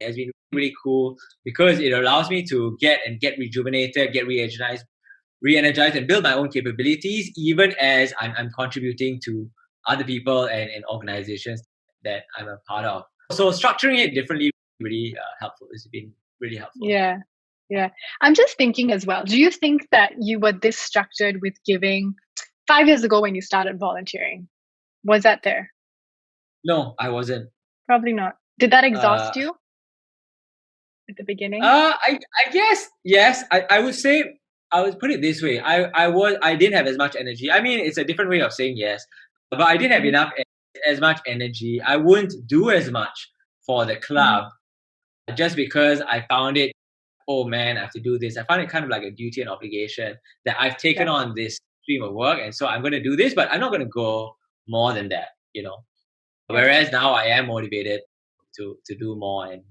Speaker 2: has been really cool because it allows me to get rejuvenated, get re-energized and build my own capabilities, even as I'm contributing to other people and organizations that I'm a part of. So structuring it differently really helpful. It's been really helpful.
Speaker 3: Yeah. I'm just thinking as well. Do you think that you were this structured with giving 5 years ago when you started volunteering? Was that there?
Speaker 2: No, I wasn't.
Speaker 3: Probably not. Did that exhaust you at the beginning?
Speaker 2: I guess yes. I would say I would put it this way. I didn't have as much energy. I mean, it's a different way of saying yes, but I didn't have as much energy. I wouldn't do as much for the club just because I found it, oh man, I have to do this. I find it kind of like a duty and obligation that I've taken on this stream of work. And so I'm going to do this, but I'm not going to go more than that, Whereas now I am motivated to do more and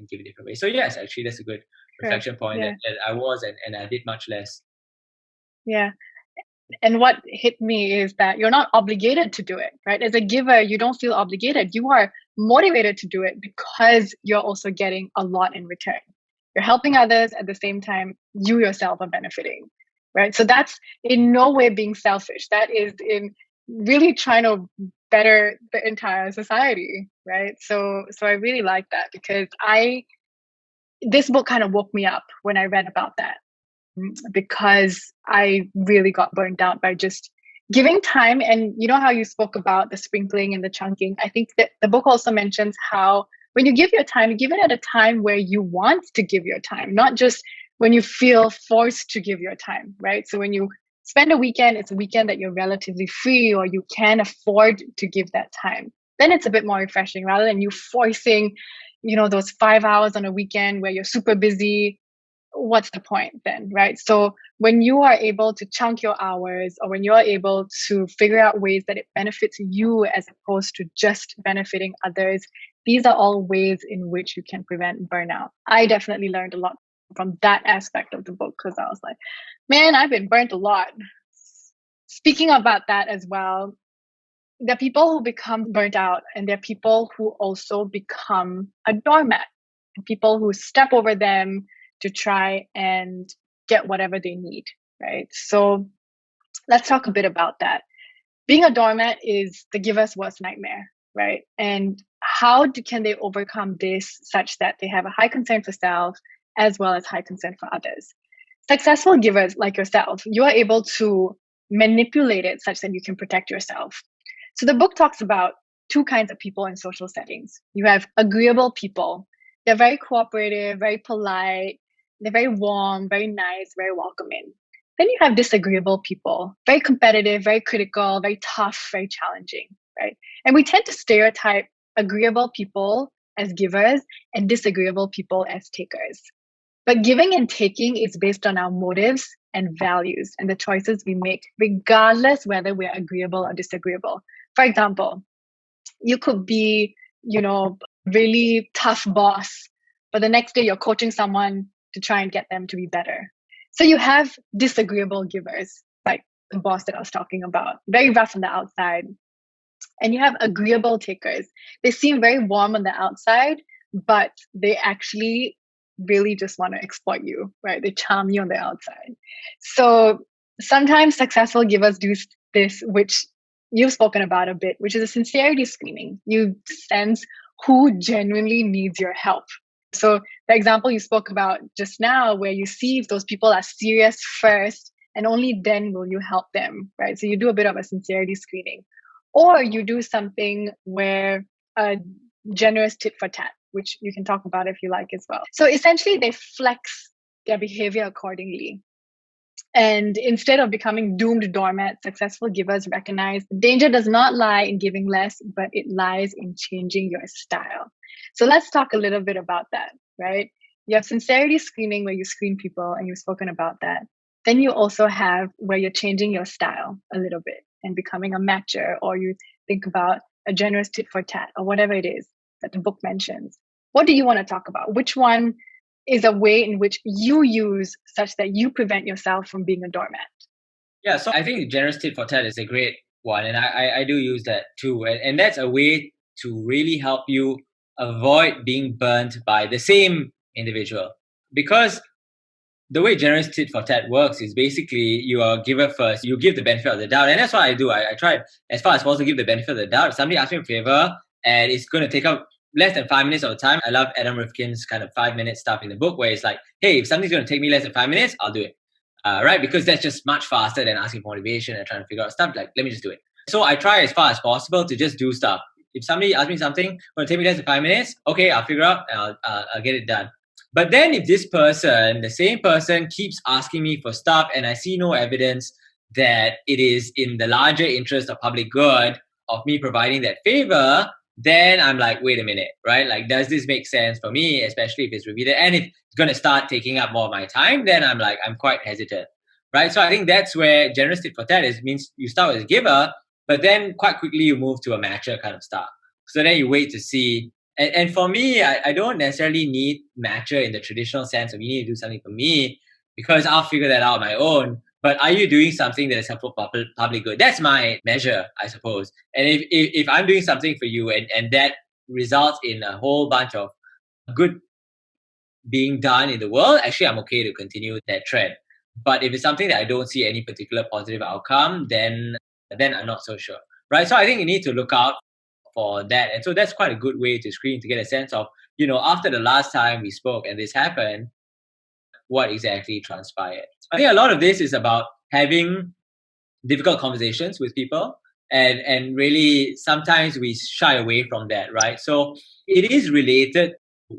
Speaker 2: give it different ways. So yes, actually that's a good reflection point that I was and I did much less.
Speaker 3: Yeah. And what hit me is that you're not obligated to do it, right? As a giver, you don't feel obligated. You are motivated to do it because you're also getting a lot in return. You're helping others at the same time you yourself are benefiting, right? So that's in no way being selfish. That is in really trying to better the entire society, right? So I really like that because this book kind of woke me up when I read about that. Because I really got burnt out by just giving time. And you know how you spoke about the sprinkling and the chunking? I think that the book also mentions how when you give your time, you give it at a time where you want to give your time, not just when you feel forced to give your time, right? So when you spend a weekend, it's a weekend that you're relatively free or you can afford to give that time. Then it's a bit more refreshing rather than you forcing, those 5 hours on a weekend where you're super busy. What's the point then, right? So when you are able to chunk your hours or when you're able to figure out ways that it benefits you as opposed to just benefiting others, these are all ways in which you can prevent burnout. I definitely learned a lot from that aspect of the book because I was like, man, I've been burnt a lot. Speaking about that as well, there are people who become burnt out and there are people who also become a doormat, and people who step over them to try and get whatever they need, right? So let's talk a bit about that. Being a doormat is the giver's worst nightmare, right? And how can they overcome this such that they have a high concern for self as well as high concern for others? Successful givers like yourself, you are able to manipulate it such that you can protect yourself. So the book talks about two kinds of people in social settings. You have agreeable people. They're very cooperative, very polite. They're very warm, very nice, very welcoming. Then you have disagreeable people, very competitive, very critical, very tough, very challenging, right? And we tend to stereotype agreeable people as givers and disagreeable people as takers. But giving and taking is based on our motives and values and the choices we make, regardless whether we're agreeable or disagreeable. For example, you could be, really tough boss, but the next day you're coaching someone to try and get them to be better. So you have disagreeable givers, like the boss that I was talking about, very rough on the outside. And you have agreeable takers. They seem very warm on the outside, but they actually really just want to exploit you, right? They charm you on the outside. So sometimes successful givers do this, which you've spoken about a bit, which is a sincerity screening. You sense who genuinely needs your help. So the example you spoke about just now, where you see if those people are serious first, and only then will you help them, right? So you do a bit of a sincerity screening. Or you do something where a generous tit for tat, which you can talk about if you like as well. So essentially, they flex their behavior accordingly. And instead of becoming doomed doormats, successful givers recognize the danger does not lie in giving less, but it lies in changing your style. So let's talk a little bit about that, right? You have sincerity screening where you screen people, and you've spoken about that. Then you also have where you're changing your style a little bit and becoming a matcher, or you think about a generous tit for tat, or whatever it is that the book mentions. What do you want to talk about? Which one is a way in which you use such that you prevent yourself from being a doormat?
Speaker 2: Yeah, so I think generous tit for tat is a great one, and I do use that too. And that's a way to really help you avoid being burnt by the same individual. Because the way generous tit for tat works is basically you are a giver first, you give the benefit of the doubt. And that's what I do. I try as far as possible to give the benefit of the doubt. If somebody asks me a favor and it's going to take up less than 5 minutes of the time, I love Adam Rifkin's kind of 5-minute stuff in the book where it's like, hey, if something's going to take me less than 5 minutes, I'll do it. Right? Because that's just much faster than asking for motivation and trying to figure out stuff. Like, let me just do it. So I try as far as possible to just do stuff. If somebody asks me something, going to take me less than 5 minutes, okay, I'll figure out and I'll get it done. But then if this person, the same person, keeps asking me for stuff and I see no evidence that it is in the larger interest of public good of me providing that favor, then I'm like, wait a minute, right? Like, does this make sense for me, especially if it's repeated? And if it's going to start taking up more of my time, then I'm quite hesitant, right? So I think that's where generous tit for tat is, means you start with a giver, but then quite quickly you move to a matcher kind of stuff. So then you wait to see. And for me, I don't necessarily need matcher in the traditional sense of you need to do something for me because I'll figure that out on my own. But are you doing something that is helpful for public good? That's my measure, I suppose. And if I'm doing something for you and that results in a whole bunch of good being done in the world, actually, I'm okay to continue that trend. But if it's something that I don't see any particular positive outcome, then I'm not so sure, right? So I think you need to look out for that. And so that's quite a good way to screen to get a sense of, after the last time we spoke and this happened, what exactly transpired. I think a lot of this is about having difficult conversations with people. And really, sometimes we shy away from that, right? So it is related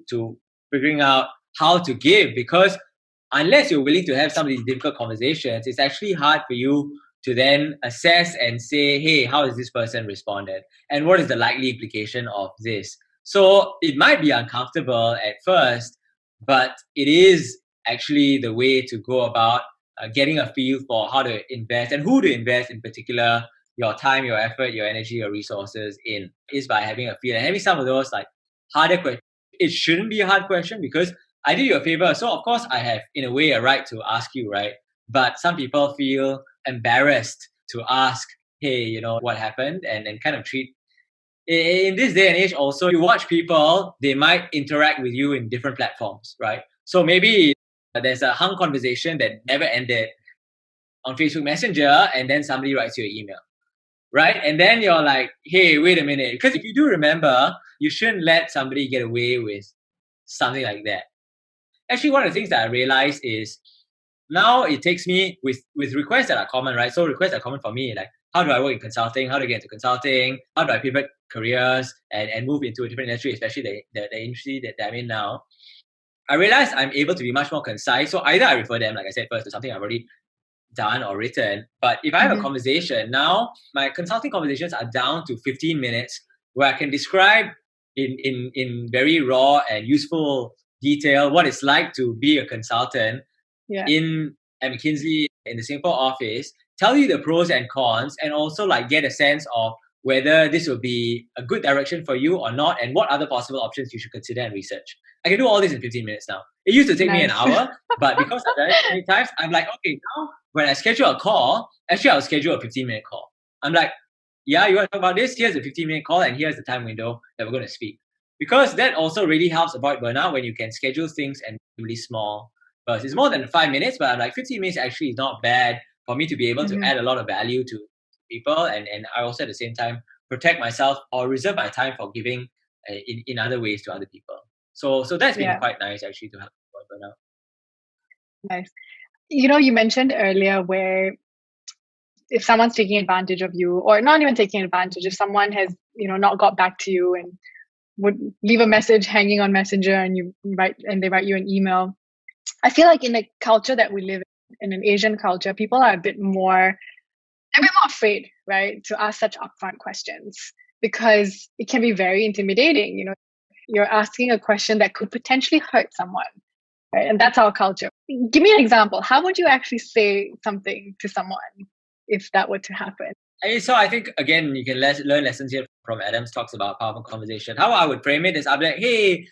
Speaker 2: to figuring out how to give, because unless you're willing to have some of these difficult conversations, it's actually hard for you to then assess and say, hey, how has this person responded? And what is the likely implication of this? So it might be uncomfortable at first, but it is actually the way to go about getting a feel for how to invest and who to invest, in particular, your time, your effort, your energy, your resources in, is by having a feel and having some of those like harder questions. It shouldn't be a hard question because I did you a favor. So of course I have, in a way, a right to ask you, right? But some people feel embarrassed to ask, hey, what happened? And kind of treat, in this day and age also, you watch people, they might interact with you in different platforms, right? So maybe there's a hung conversation that never ended on Facebook Messenger, and then somebody writes you an email, right? And then you're like, hey, wait a minute. Because if you do remember, you shouldn't let somebody get away with something like that. Actually, one of the things that I realized is now it takes me with requests that are common, right? So requests are common for me, like how do I work in consulting? How do I get into consulting? How do I pivot careers and move into a different industry, especially the industry that I'm in now? I realized I'm able to be much more concise. So either I refer them, like I said first, to something I've already done or written. But if I have a conversation, now my consulting conversations are down to 15 minutes where I can describe in very raw and useful detail what it's like to be a consultant at McKinsey in the Singapore office, tell you the pros and cons, and also like get a sense of whether this will be a good direction for you or not, and what other possible options you should consider and research. I can do all this in 15 minutes now. It used to take me an hour, but because I've done it so many times, I'm like, okay, now when I schedule a call, actually I'll schedule a 15-minute call. I'm like, yeah, you want to talk about this? Here's a 15-minute call, and here's the time window that we're going to speak. Because that also really helps avoid burnout when you can schedule things and really small bursts. It's more than 5 minutes, but I'm like, 15 minutes actually is not bad for me to be able to add a lot of value to people, and I also at the same time protect myself or reserve my time for giving in other ways to other people. So that's been quite nice actually to help avoid burnout.
Speaker 3: Nice. You mentioned earlier where if someone's taking advantage of you, or not even taking advantage, if someone has not got back to you and would leave a message hanging on Messenger and they write you an email. I feel like in the culture that we live in an Asian culture, people are a bit more afraid, right, to ask such upfront questions because it can be very intimidating. You're asking a question that could potentially hurt someone, right? And that's our culture. Give me an example. How would you actually say something to someone if that were to happen?
Speaker 2: So I think, again, you can learn lessons here from Adam's talks about powerful conversation. How I would frame it is I'd be like, hey,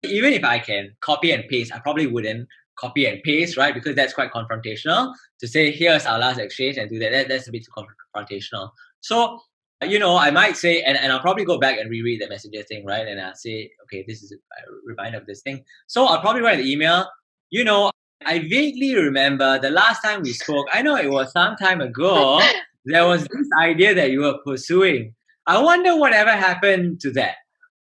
Speaker 2: even if I can copy and paste, I probably wouldn't copy and paste, right? Because that's quite confrontational. To say, here's our last exchange and do that's a bit too confrontational. So, I might say, and I'll probably go back and reread the messenger thing, right? And I'll say, okay, this is a reminder of this thing. So I'll probably write the email, I vaguely remember the last time we spoke, I know it was some time ago, there was this idea that you were pursuing. I wonder whatever happened to that,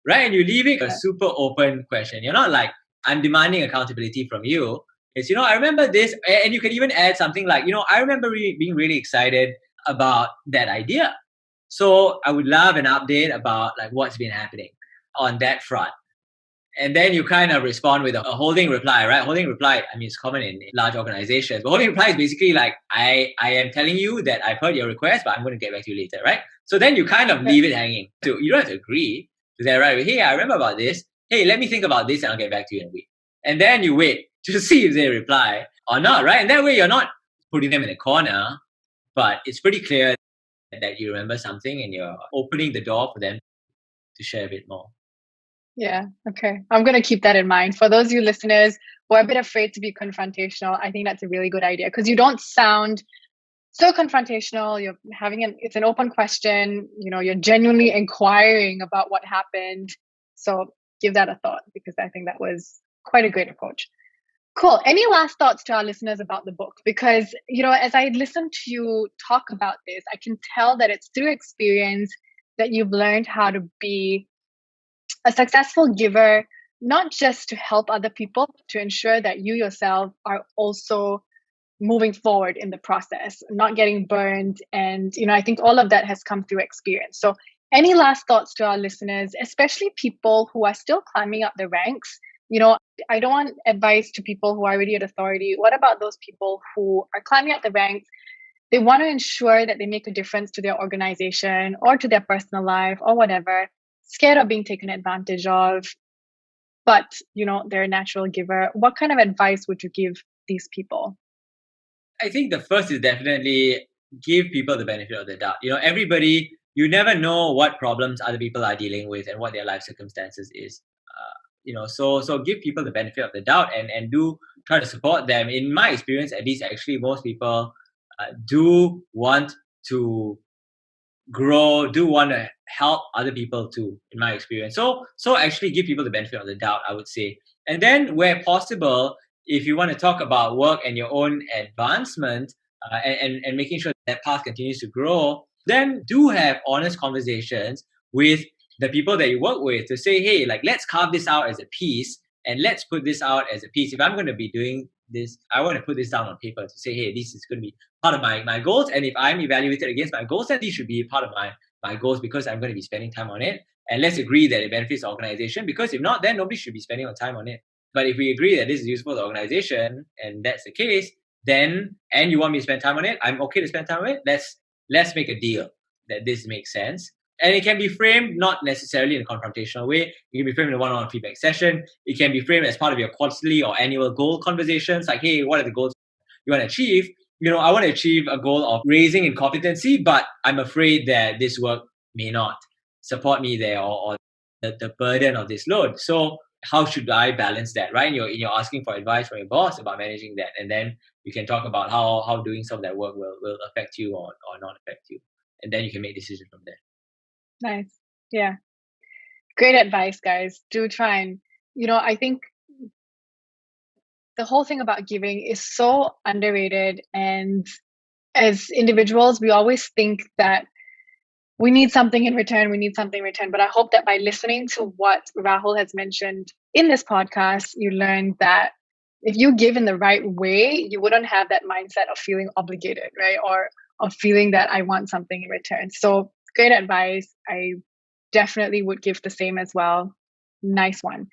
Speaker 2: right? And you leave it a super open question. You're not like, I'm demanding accountability from you. It's, I remember this, and you can even add something like, I remember being really excited about that idea. So I would love an update about like what's been happening on that front. And then you kind of respond with a holding reply, right? Holding reply, I mean, it's common in large organizations. But holding reply is basically like, I am telling you that I've heard your request, but I'm going to get back to you later, right? So then you kind of leave it hanging. So you don't have to agree to that, right? Hey, I remember about this. Hey, let me think about this and I'll get back to you in a week. And then you wait to see if they reply or not, right? And that way you're not putting them in a corner, but it's pretty clear that you remember something and you're opening the door for them to share a bit more.
Speaker 3: Yeah, okay. I'm going to keep that in mind. For those of you listeners who are a bit afraid to be confrontational, I think that's a really good idea because you don't sound so confrontational. You're it's an open question. You're genuinely inquiring about what happened. So give that a thought because I think that was quite a great approach. Cool. Any last thoughts to our listeners about the book? Because, as I listen to you talk about this, I can tell that it's through experience that you've learned how to be a successful giver, not just to help other people, but to ensure that you yourself are also moving forward in the process, not getting burned. And, I think all of that has come through experience. So any last thoughts to our listeners, especially people who are still climbing up the ranks? I don't want advice to people who are already at authority. What about those people who are climbing up the ranks? They want to ensure that they make a difference to their organization or to their personal life or whatever, scared of being taken advantage of, but, they're a natural giver. What kind of advice would you give these people?
Speaker 2: I think the first is definitely give people the benefit of the doubt. Everybody, you never know what problems other people are dealing with and what their life circumstances is. So give people the benefit of the doubt and do try to support them. In my experience, at least, actually, most people do want to grow, do want to help other people too, in my experience. So actually give people the benefit of the doubt, I would say. And then where possible, if you want to talk about work and your own advancement and making sure that path continues to grow, then do have honest conversations with the people that you work with to say, hey, like, let's carve this out as a piece and let's put this out as a piece. If I'm going to be doing this, I want to put this down on paper to say, hey, this is going to be part of my goals. And if I'm evaluated against my goals, then these should be part of my goals because I'm going to be spending time on it. And let's agree that it benefits the organization, because if not, then nobody should be spending time on it. But if we agree that this is useful to the organization and that's the case, then, and you want me to spend time on it, I'm okay to spend time on it. Let's make a deal that this makes sense. And it can be framed not necessarily in a confrontational way. It can be framed in a one-on-one feedback session. It can be framed as part of your quarterly or annual goal conversations. Like, hey, what are the goals you want to achieve? I want to achieve a goal of raising in competency, but I'm afraid that this work may not support me there, or the burden of this load. So how should I balance that, right? You're asking for advice from your boss about managing that, and then you can talk about how doing some of that work will affect you or not affect you, and then you can make decisions from there.
Speaker 3: Nice. Yeah. Great advice, guys. Do try and, I think the whole thing about giving is so underrated. And as individuals, we always think that we need something in return. We need something in return. But I hope that by listening to what Rahul has mentioned in this podcast, you learned that if you give in the right way, you wouldn't have that mindset of feeling obligated, right? Or of feeling that I want something in return. So great advice. I definitely would give the same as well. Nice one.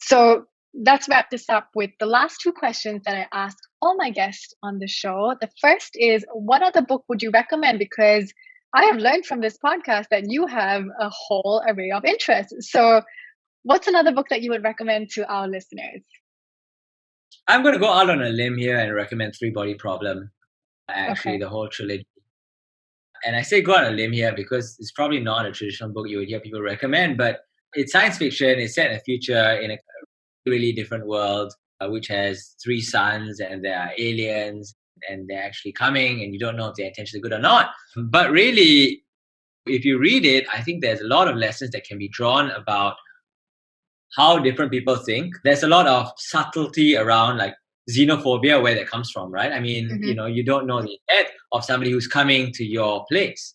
Speaker 3: So let's wrap this up with the last two questions that I ask all my guests on the show. The first is, what other book would you recommend? Because I have learned from this podcast that you have a whole array of interests. So what's another book that you would recommend to our listeners?
Speaker 2: I'm going to go out on a limb here and recommend Three Body Problem, actually,
Speaker 3: Okay.
Speaker 2: the whole trilogy. And I say go out on a limb here because it's probably not a traditional book you would hear people recommend, but it's science fiction. It's set in a future in a really different world, which has three suns, and there are aliens, and they're actually coming, and you don't know if they're intentionally good or not. But really, if you read it, I think there's a lot of lessons that can be drawn about how different people think. There's a lot of subtlety around like xenophobia, where that comes from, right? I mean, you don't know the intent of somebody who's coming to your place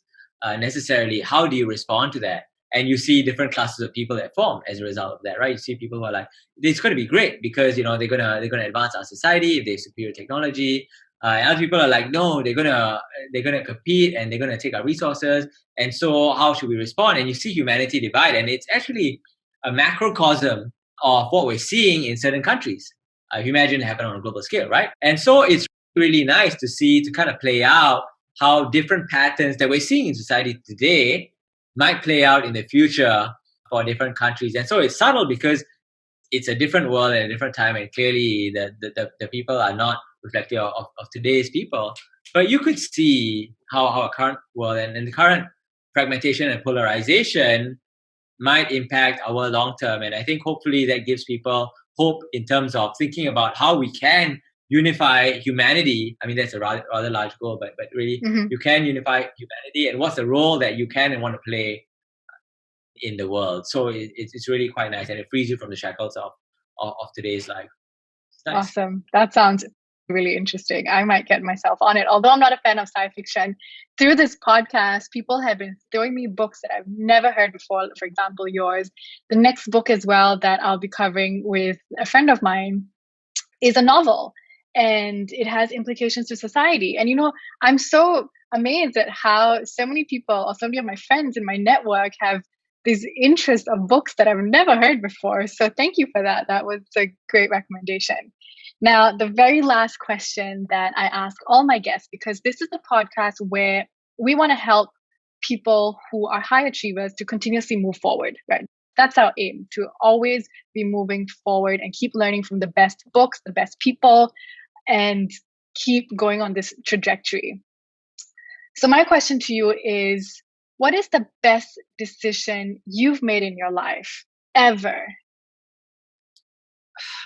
Speaker 2: necessarily. How do you respond to that? And you see different classes of people that form as a result of that, right? You see people who are like, it's going to be great because they're gonna advance our society if they have superior technology. And other people are like, no, they're gonna compete and they're gonna take our resources. And so, how should we respond? And you see humanity divide, and it's actually a macrocosm of what we're seeing in certain countries. If you imagine it happen on a global scale, right? And so it's really nice to see, to kind of play out how different patterns that we're seeing in society today might play out in the future for different countries. And so it's subtle because it's a different world and a different time, and clearly the people are not reflective of today's people. But you could see how our current world and the current fragmentation and polarization might impact our long term. And I think hopefully that gives people hope in terms of thinking about how we can unify humanity. I mean, that's a rather large goal, but really you can unify humanity, and what's the role that you can and want to play in the world. So it's really quite nice, and it frees you from the shackles of today's life. It's nice.
Speaker 3: Awesome. That sounds really interesting. I might get myself on it. Although I'm not a fan of science fiction, through this podcast, people have been throwing me books that I've never heard before. For example, yours. The next book as well that I'll be covering with a friend of mine is a novel, and it has implications to society. And I'm so amazed at how so many people, or so many of my friends in my network, have this interest of books that I've never heard before. So thank you for that. That was a great recommendation. Now, the very last question that I ask all my guests, because this is a podcast where we want to help people who are high achievers to continuously move forward, right? That's our aim, to always be moving forward and keep learning from the best books, the best people, and keep going on this trajectory. So my question to you is, what is the best decision you've made in your life ever?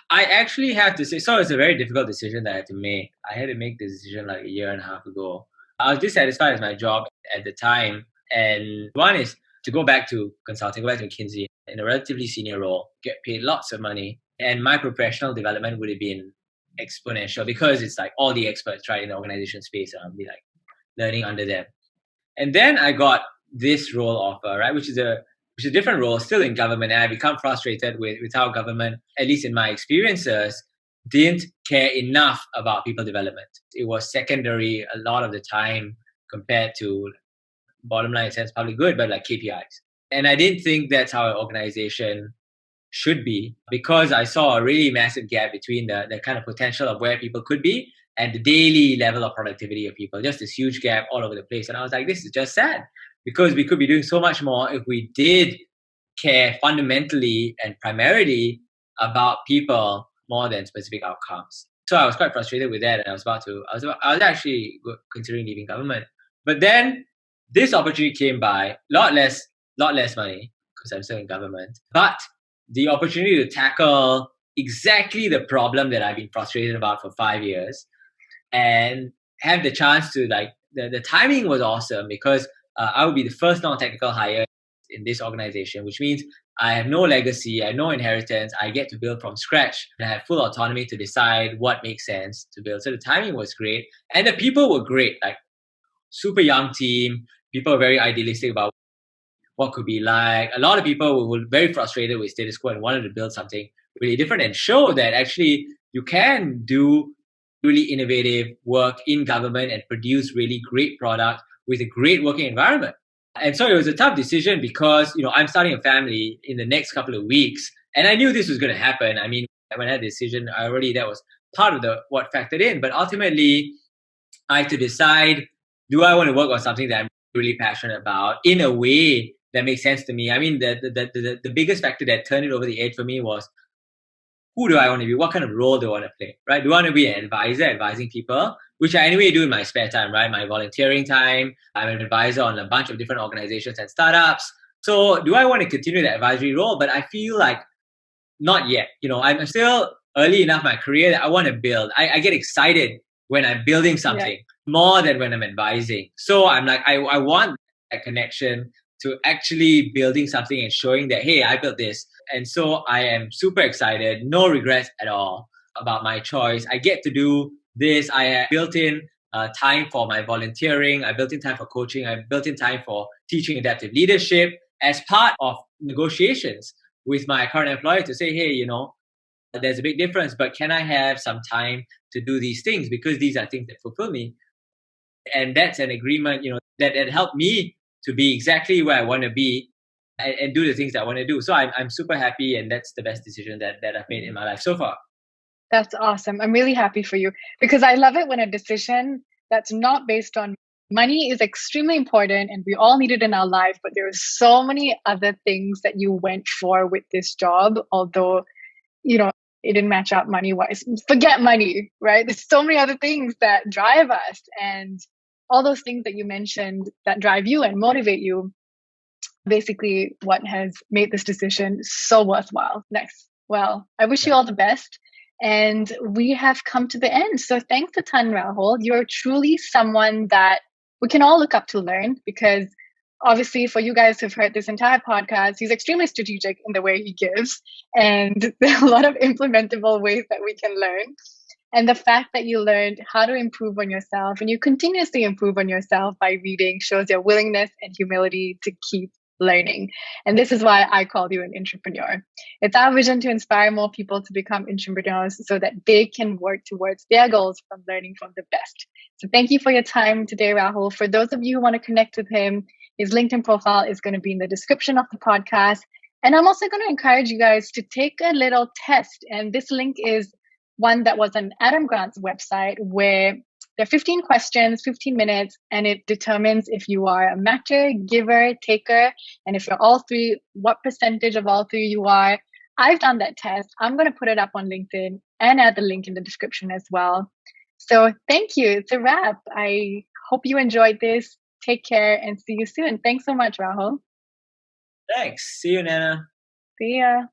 Speaker 2: I actually have to say, so it's a very difficult decision that I had to make. I had to make this decision like a year and a half ago. I was dissatisfied with my job at the time. And one is to go back to consulting, go back to McKinsey in a relatively senior role, get paid lots of money. And my professional development would have been exponential because it's like all the experts, right, in the organization space, and I'll be like learning under them. And then I got this role offer, right, which is a different role, still in government. And I become frustrated with how government, at least in my experiences, didn't care enough about people development. It was secondary a lot of the time compared to, bottom line, in a sense, public good, but like KPIs. And I didn't think that's how an organization should be, because I saw a really massive gap between the kind of potential of where people could be and the daily level of productivity of people. Just this huge gap all over the place. And I was like, this is just sad, because we could be doing so much more if we did care fundamentally and primarily about people more than specific outcomes. So I was quite frustrated with that, and I was actually considering leaving government. But then this opportunity came by, lot less money because I'm still in government, but the opportunity to tackle exactly the problem that I've been frustrated about for 5 years and have the chance to the timing was awesome because I would be the first non-technical hire in this organization, which means I have no legacy, I have no inheritance, I get to build from scratch and I have full autonomy to decide what makes sense to build. So the timing was great and the people were great, like super young team, people are very idealistic about what could be like. A lot of people were very frustrated with status quo and wanted to build something really different and show that actually you can do really innovative work in government and produce really great product with a great working environment. And so it was a tough decision because, I'm starting a family in the next couple of weeks and I knew this was going to happen. I mean, when I had a decision, that was part of what factored in. But ultimately, I had to decide, do I want to work on something that I'm really passionate about in a way that makes sense to me? I mean, the biggest factor that turned it over the edge for me was, who do I want to be? What kind of role do I want to play, right? Do I want to be an advisor, advising people, which I anyway do in my spare time, right? My volunteering time. I'm an advisor on a bunch of different organizations and startups. So do I want to continue that advisory role? But I feel like not yet. I'm still early enough in my career that I want to build. I get excited when I'm building something more than when I'm advising. So I'm like, I want that connection to actually building something and showing that, hey, I built this. And so I am super excited, no regrets at all about my choice. I get to do this. I built in time for my volunteering. I built in time for coaching. I built in time for teaching adaptive leadership as part of negotiations with my current employer to say, hey, there's a big difference, but can I have some time to do these things? Because these are things that fulfill me. And that's an agreement, that helped me to be exactly where I want to be and do the things that I want to do. So I'm super happy, and that's the best decision that I've made in my life so far.
Speaker 3: That's awesome. I'm really happy for you because I love it when a decision that's not based on money is extremely important and we all need it in our life, but there are so many other things that you went for with this job, although, it didn't match up money-wise. Forget money, right? There's so many other things that drive us, and all those things that you mentioned that drive you and motivate you, basically what has made this decision so worthwhile. Next. Well, I wish you all the best. And we have come to the end. So thanks a ton, Rahul. You're truly someone that we can all look up to learn because obviously for you guys who've heard this entire podcast, he's extremely strategic in the way he gives. And there are a lot of implementable ways that we can learn. And the fact that you learned how to improve on yourself and you continuously improve on yourself by reading shows your willingness and humility to keep learning. And this is why I called you an intrapreneur. It's our vision to inspire more people to become intrapreneurs so that they can work towards their goals from learning from the best. So thank you for your time today, Rahul. For those of you who want to connect with him, his LinkedIn profile is going to be in the description of the podcast. And I'm also going to encourage you guys to take a little test. And this link is one that was on Adam Grant's website where there are 15 questions, 15 minutes, and it determines if you are a matcher, giver, taker, and if you're all three, what percentage of all three you are. I've done that test. I'm going to put it up on LinkedIn and add the link in the description as well. So thank you. It's a wrap. I hope you enjoyed this. Take care and see you soon. Thanks so much, Rahul.
Speaker 2: Thanks. See you, Nana.
Speaker 3: See ya.